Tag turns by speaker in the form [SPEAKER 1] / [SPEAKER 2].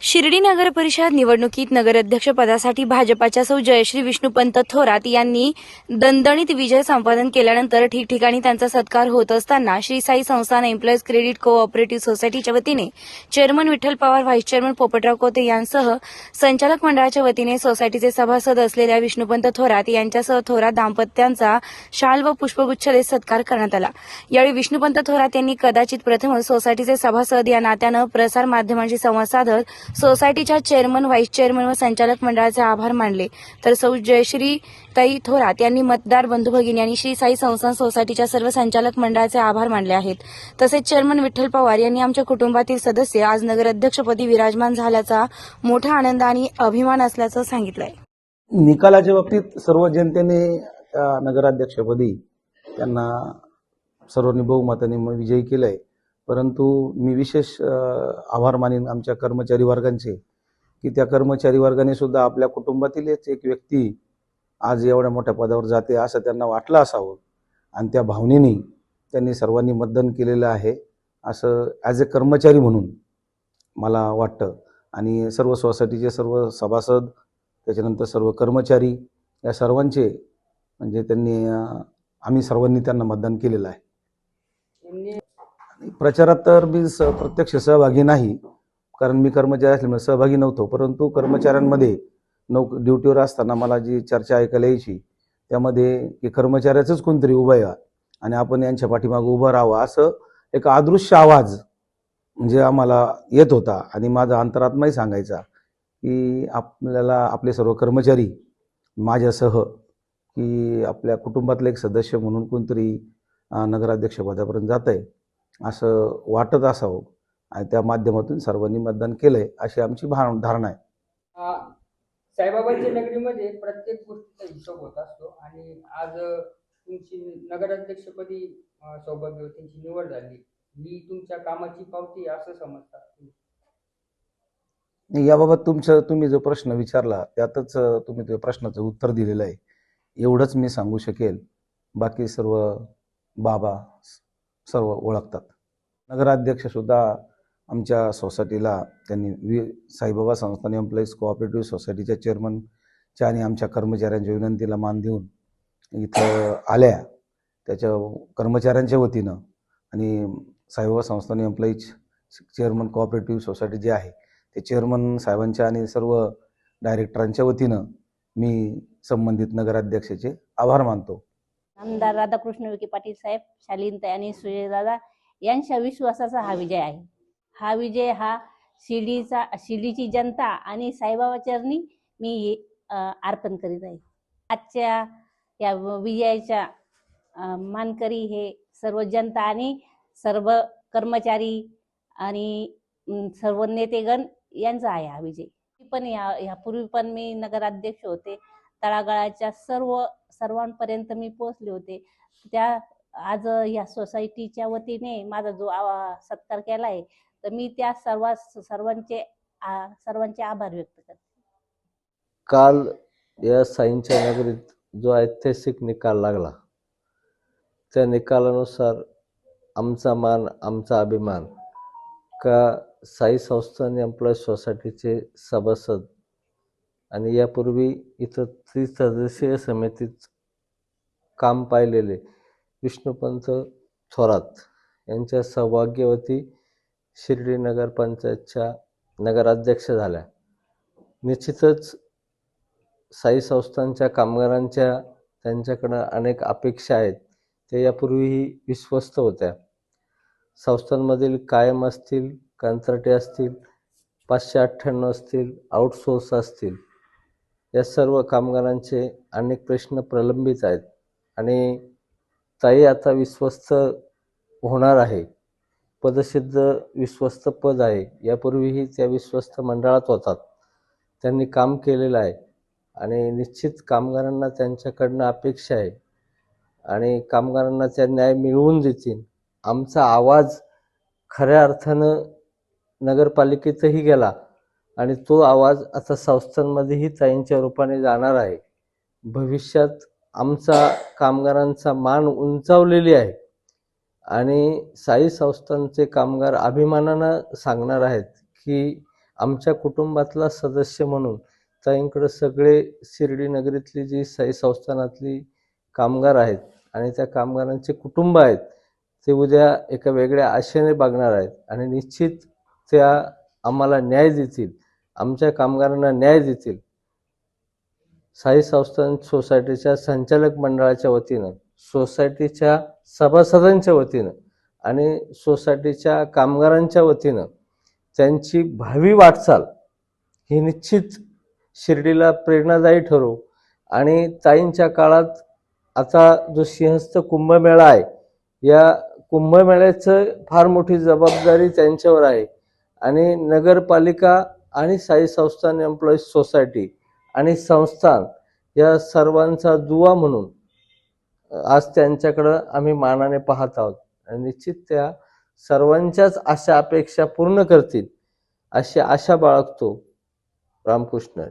[SPEAKER 1] शिर्डी नगर परिषद निवडणुकीत नगराध्यक्ष पदासाठी भाजपाच्या सौ जयश्री विष्णुपंत थोरात यांनी दणदणीत विजय संपादन केल्यानंतर ठिकठिकाणी त्यांचा सत्कार होत असताना श्री साई संस्थान एम्प्लॉईज क्रेडिट कोऑपरेटिव्ह सोसायटीच्या वतीने chairman Vitthal Pawar, vice chairman Popatrao Kote यांसह संचालक मंडळाच्या वतीने सोसायटीचे सभासद असलेल्या विष्णुपंत थोरात यांच्यासह थोरात दाम्पत्यांचा शाल व पुष्पगुच्छ देत सत्कार करण्यात आला। यावेळी विष्णुपंत थोरात यांनी कदाचित प्रथमच सोसायटीचे सभासद या नात्यानं प्रसार माध्यमांशी संवाद साधत सोसायटीच्या चेअरमन, व्हाईस चेअरमन व संचालक मंडळाचे आभार मानले। तर सौ जयश्री ताई थोरात यांनी मतदार बंधू भगिनी आणि श्री साई संस्थान सोसायटीच्या सर्व संचालक मंडळाचे आभार मानले आहेत। तसेच चेअरमन विठ्ठल पवार यांनी आमच्या कुटुंबातील सदस्य आज नगराध्यक्षपदी विराजमान झाल्याचा मोठा आनंद आणि अभिमान असल्याचं सांगितलंय।
[SPEAKER 2] निकालाच्या बाबतीत सर्व जनतेने नगराध्यक्षपदी त्यांना सर्वांनी बहुमताने विजयी केलंय, परंतु मी विशेष आभार मानेन आमच्या कर्मचारी वर्गांचे की त्या कर्मचारी वर्गाने सुद्धा आपल्या कुटुंबातीलच एक व्यक्ती आज एवढ्या मोठ्या पदावर जाते असं त्यांना वाटलं असावं आणि त्या भावनेने त्यांनी सर्वांनी मतदान केलेलं आहे असं ॲज अ कर्मचारी म्हणून मला वाटतं। आणि सर्व सोसायटीचे सर्व सभासद, त्याच्यानंतर सर्व कर्मचारी या सर्वांचे म्हणजे त्यांनी आम्ही सर्वांनी त्यांना मतदान केलेलं आहे। प्रचारात तर मी प्रत्यक्ष सहभागी नाही, कारण मी कर्मचारी असल्यामुळे सहभागी नव्हतो, परंतु कर्मचाऱ्यांमध्ये ड्युटीवर असताना मला जी चर्चा ऐकायला यायची त्यामध्ये की कर्मचाऱ्याचंच कोणतरी उभं आहे आणि आपण यांच्या पाठीमागे उभं राहावं असं एक अदृश्य आवाज म्हणजे आम्हाला येत होता। आणि माझा अंतरात्माही सांगायचा की आपल्याला आपले सर्व कर्मचारी माझ्यासह की आपल्या कुटुंबातले एक सदस्य म्हणून कोणतरी नगराध्यक्षपदापर्यंत जात आहे असं वाटत असावं आणि त्या माध्यमातून सर्वांनी मतदान केलंय अशी आमची धारणा आहे।
[SPEAKER 3] साईबाबांच्या नगरीमध्ये प्रत्येक गोष्टीचा हिशोब होत असतो आणि आज तुमची नगराध्यक्षपदी सौभाग्यवतींची निवड झाली, ही तुमच्या कामाची पावती असं समजतात।
[SPEAKER 2] याबाबत तुम्ही जो प्रश्न विचारला त्यातच तुम्ही त्या प्रश्नाचं उत्तर दिलेलं आहे, एवढंच मी सांगू शकेल। बाकी सर्व बाबा सर्व ओळखतात। नगराध्यक्ष सुद्धा आमच्या सोसायटीला त्यांनी साईबाबा संस्थान एम्प्लॉईज कोऑपरेटिव्ह सोसायटीच्या चेअरमनच्या आणि आमच्या कर्मचाऱ्यांच्या विनंतीला मान देऊन इथं आल्या त्याच्या कर्मचाऱ्यांच्या वतीनं आणि साईबाबा संस्थान एम्प्लॉईज चेअरमन कोऑपरेटिव्ह सोसायटी जे आहे ते चेअरमन साहेबांच्या आणि सर्व डायरेक्टरांच्या वतीनं मी संबंधित नगराध्यक्षाचे आभार मानतो।
[SPEAKER 4] आमदार राधाकृष्ण विखे पाटील साहेब, शालीनताई आणि सुजयदादा यांच्या विश्वासाचा हा विजय आहे। हा विजय हा शिर्डीची जनता आणि साईबाबा चरणी मी अर्पण करीत आहे। आजच्या या विजयाच्या मानकरी हे सर्व जनता आणि सर्व कर्मचारी आणि सर्व नेतेगण यांचा आहे हा विजय। पण यापूर्वी पण मी नगराध्यक्ष होते, तळागाळाच्या सर्वांपर्यंत मी पोहोचले होते। त्या आज या सोसायटीच्या वतीने माझा जो सत्कार केला आहे तर मी त्या सर्वांचे आभार व्यक्त करते।
[SPEAKER 5] काल या साईंच्या नगरीत जो ऐतिहासिक निकाल लागला त्या निकालानुसार आमचा मान, आमचा अभिमान का साई संस्थान एम्प्लॉईज सोसायटीचे सभासद आणि यापूर्वी इथं 30 सदस्यीय समितीत काम पाहिलेले विष्णुपंत थोरात यांच्या सौभाग्यवती शिर्डी नगरपंचायतच्या नगराध्यक्ष झाल्या। निश्चितच साई संस्थांच्या कामगारांच्या त्यांच्याकडं अनेक अपेक्षा आहेत, ते यापूर्वीही विश्वस्त होत्या। संस्थांमधील कायम असतील, कंत्राटी असतील, 598 असतील, आउटसोर्स असतील, या सर्व कामगारांचे अनेक प्रश्न प्रलंबित आहेत आणि ताई आता विश्वस्त होणार आहे। पदसिद्ध विश्वस्त पद आहे, यापूर्वीही त्या विश्वस्त मंडळात होतात, त्यांनी काम केलेलं आहे आणि निश्चित कामगारांना त्यांच्याकडनं अपेक्षा आहे आणि कामगारांना त्या न्याय मिळवून देतील। आमचा आवाज खऱ्या अर्थानं नगरपालिकेतही गेला आणि तो आवाज आता संस्थांमध्येही ताईंच्या रूपाने जाणार आहे। भविष्यात आमचा कामगारांचा मान उंचावलेली आहे आणि साई संस्थांचे कामगार अभिमानानं सांगणार आहेत की आमच्या कुटुंबातला सदस्य म्हणून ताईंकडे सगळे शिर्डी नगरीतली जी साई संस्थानातली कामगार आहेत आणि त्या कामगारांचे कुटुंब आहेत ते उद्या एका वेगळ्या आशेने बघणार आहेत आणि निश्चित त्या आम्हाला न्याय देतील, आमच्या कामगारांना न्याय देतील. साई संस्थान सोसायटीच्या संचालक मंडळाच्या वतीनं, सोसायटीच्या सभासदांच्या वतीनं आणि सोसायटीच्या कामगारांच्या वतीनं त्यांची भावी वाटचाल ही निश्चित शिर्डीला प्रेरणादायी ठरो. आणि ताईंच्या काळात आता जो सिंहस्थ कुंभमेळा आहे, या कुंभमेळ्याचं फार मोठी जबाबदारी त्यांच्यावर आहे आणि नगरपालिका आणि साई संस्थान एम्प्लॉईज सोसायटी आणि संस्थान या सर्वांचा दुवा म्हणून आज त्यांच्याकडं आम्ही मानाने पाहत आहोत आणि निश्चित त्या सर्वांच्याच आशा अपेक्षा पूर्ण करतील अशी आशा बाळगतो. रामकृष्ण.